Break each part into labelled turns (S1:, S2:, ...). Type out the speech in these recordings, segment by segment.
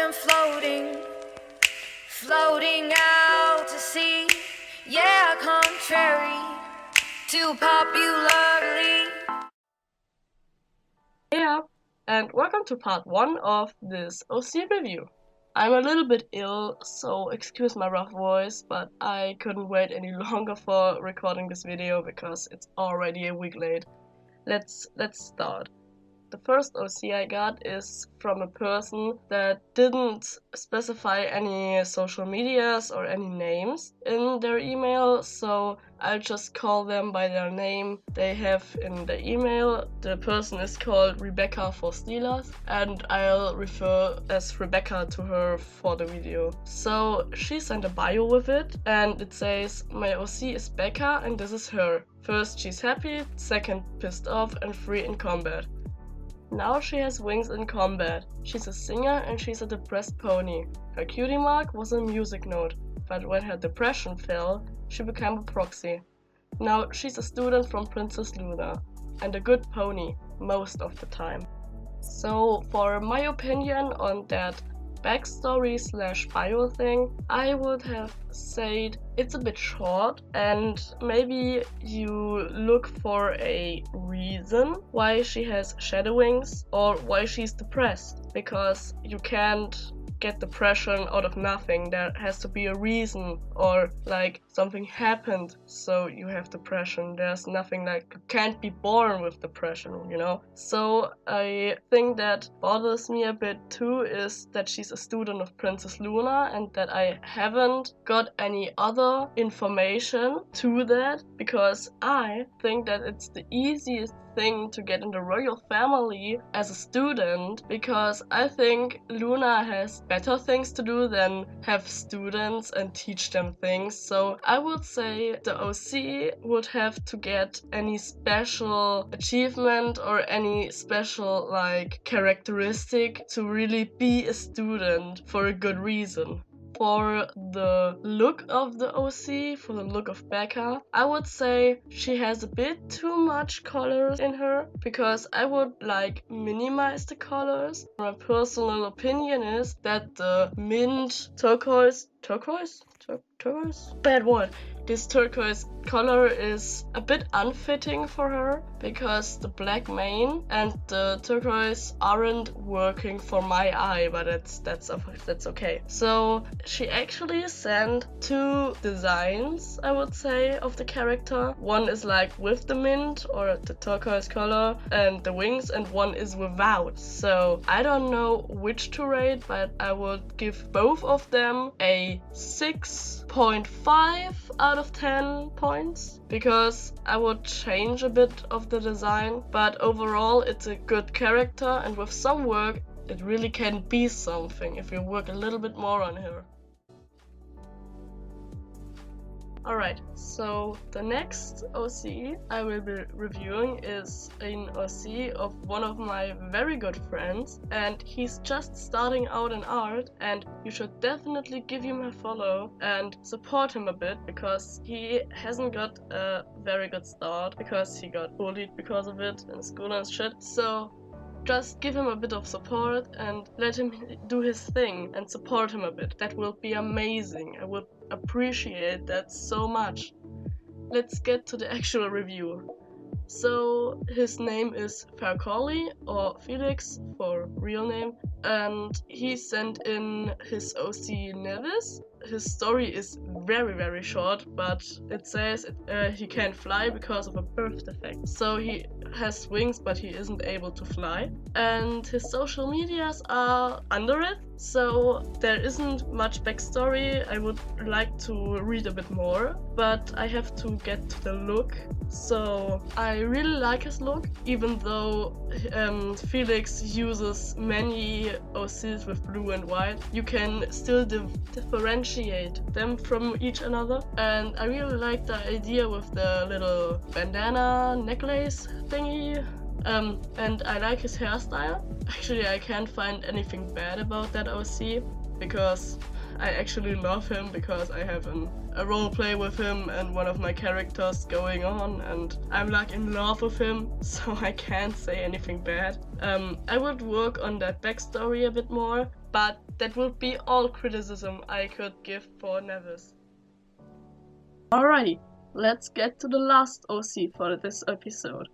S1: I'm floating out to sea. Yeah, contrary to popularly.
S2: Yeah, and welcome to part 1 of this OC review. I'm a little bit ill, so excuse my rough voice, but I couldn't wait any longer for recording this video because it's already a week late. Let's start. The first OC I got is from a person that didn't specify any social medias or any names in their email, so I'll just call them by their name they have in the email. The person is called Rebeccaforsteelers, and I'll refer as Rebecca to her for the video. So she sent a bio with it, and it says, "My OC is Becca and this is her. First, she's happy, second, pissed off, and 3 in combat. Now she has wings in combat. She's a singer and she's a depressed pony. Her cutie mark was a music note, but when her depression fell, she became a proxy. Now she's a student from Princess Luna, and a good pony, most of the time." So for my opinion on that backstory / bio thing, I would have said it's a bit short, and maybe you look for a reason why she has shadow wings or why she's depressed, because you can't get depression out of nothing. There has to be a reason, or like something happened so you have depression. There's nothing like you can't be born with depression, you know? So I think that bothers me a bit too is that she's a student of Princess Luna and that I haven't got any other information to that, because I think that it's the easiest thing to get in the royal family as a student, because I think Luna has better things to do than have students and teach them things. So I would say the OC would have to get any special achievement or any special like characteristic to really be a student for a good reason. For the look of the OC, for the look of Becca, I would say she has a bit too much colors in her, because I would like minimize the colors. My personal opinion is that the mint turquoise? Bad word. This turquoise color is a bit unfitting for her, because the black mane and the turquoise aren't working for my eye, but that's okay. So she actually sent 2 designs, I would say, of the character. One is like with the mint or the turquoise color and the wings, and one is without. So I don't know which to rate, but I would give both of them a 6.5 out of 10 points, because I would change a bit of the design, but overall it's a good character, and with some work it really can be something if you work a little bit more on her. Alright, so the next OC I will be reviewing is an OC of one of my very good friends, and he's just starting out in art, and you should definitely give him a follow and support him a bit, because he hasn't got a very good start, because he got bullied because of it in school and shit. So just give him a bit of support and let him do his thing and support him a bit. That will be amazing. I would appreciate that so much. Let's get to the actual review. So his name is Fecorlie, or Felix for real name, and he sent in his OC Nevis. His story is very short, but it says he can't fly because of a birth defect. So he has wings, but he isn't able to fly. And his social medias are under it, so there isn't much backstory. I would like to read a bit more, but I have to get to the look. So I really like his look, even though Felix uses many OCs with blue and white. You can still differentiate them from each another, and I really like the idea with the little bandana necklace thingy. And I like his hairstyle. Actually, I can't find anything bad about that OC, because I actually love him, because I have a roleplay with him and one of my characters going on, and I'm like in love with him, so I can't say anything bad. I would work on that backstory a bit more, but that would be all criticism I could give for Nevis. Alrighty, let's get to the last OC for this episode.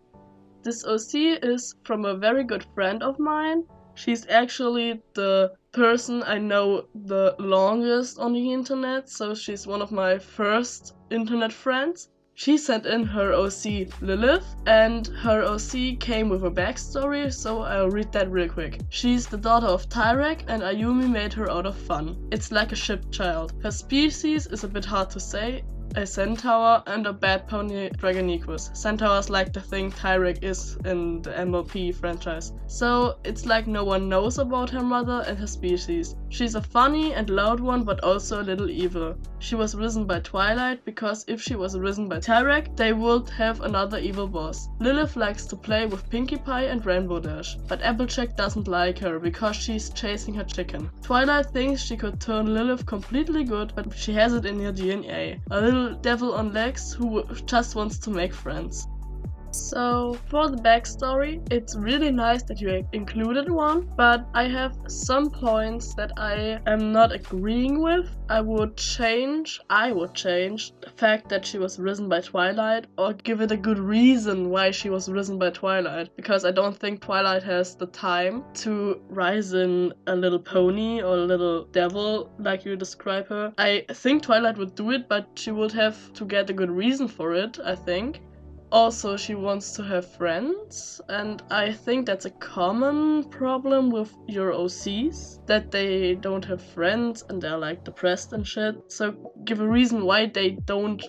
S2: This OC is from a very good friend of mine. She's actually the person I know the longest on the internet, so she's one of my first internet friends. She sent in her OC Lilith, and her OC came with a backstory, so I'll read that real quick. She's the daughter of Tyrek, and Ayumi made her out of fun. It's like a ship child. Her species is a bit hard to say, a centaur and a bad pony Dragonequus. Centaurs like the thing Tyrek is in the MLP franchise. So it's like no one knows about her mother and her species. She's a funny and loud one, but also a little evil. She was risen by Twilight because if she was risen by Tyrek, they would have another evil boss. Lilith likes to play with Pinkie Pie and Rainbow Dash, but Applejack doesn't like her because she's chasing her chicken. Twilight thinks she could turn Lilith completely good, but she has it in her DNA. A little devil on legs who just wants to make friends. So for the backstory, it's really nice that you included one, but I have some points that I am not agreeing with. I would change the fact that she was risen by Twilight, or give it a good reason why she was risen by Twilight, because I don't think Twilight has the time to rise in a little pony or a little devil like you describe her. I think Twilight would do it, but she would have to get a good reason for it, I think. Also, she wants to have friends, and I think that's a common problem with your OCs, that they don't have friends and they're like depressed and shit. So give a reason why they don't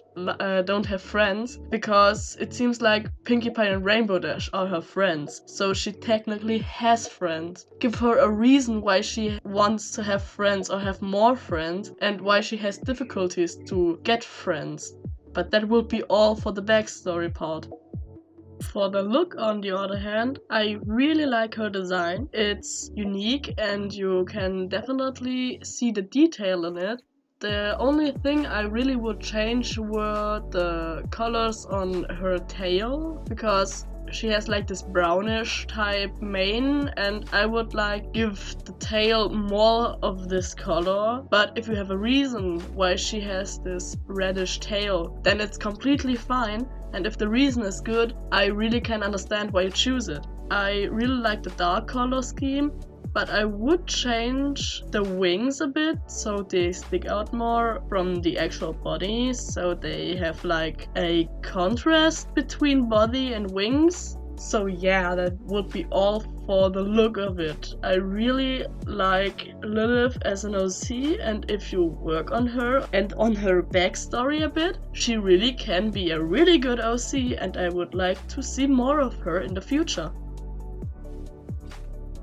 S2: have friends, because it seems like Pinkie Pie and Rainbow Dash are her friends, so she technically has friends. Give her a reason why she wants to have friends or have more friends, and why she has difficulties to get friends. But that will be all for the backstory part. For the look, on the other hand, I really like her design. It's unique and you can definitely see the detail in it. The only thing I really would change were the colors on her tail, because she has like this brownish type mane, and I would like give the tail more of this color. But if you have a reason why she has this reddish tail, then it's completely fine, and if the reason is good, I really can understand why you choose it. I really like the dark color scheme, but I would change the wings a bit so they stick out more from the actual body, so they have like a contrast between body and wings. So yeah, that would be all for the look of it. I really like Lilith as an OC, and if you work on her and on her backstory a bit, she really can be a really good OC, and I would like to see more of her in the future.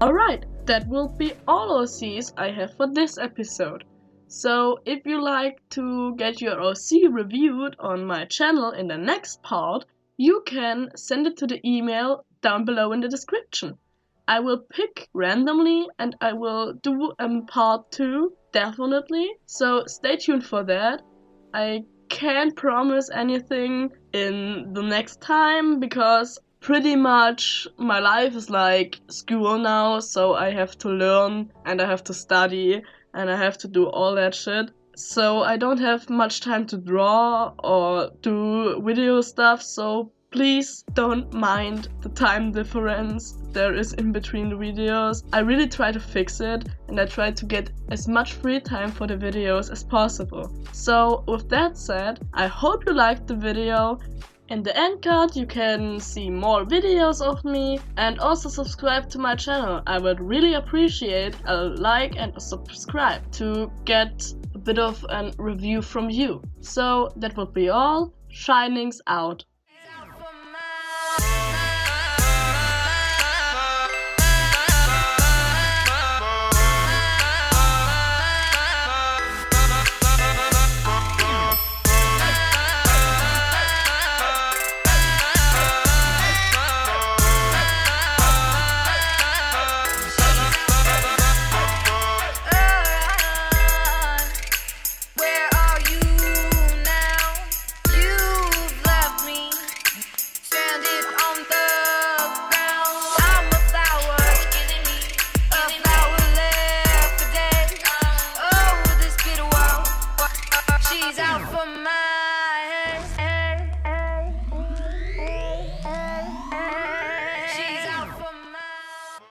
S2: Alright, that will be all OCs I have for this episode. So if you like to get your OC reviewed on my channel in the next part, you can send it to the email down below in the description. I will pick randomly and I will do part 2, definitely. So stay tuned for that. I can't promise anything in the next time because pretty much my life is like school now, so I have to learn and I have to study and I have to do all that shit. So I don't have much time to draw or do video stuff, so please don't mind the time difference there is in between the videos. I really try to fix it and I try to get as much free time for the videos as possible. So with that said, I hope you liked the video. In the end card you can see more videos of me and also subscribe to my channel. I would really appreciate a like and a subscribe to get a bit of a review from you. So that would be all. Shinings out.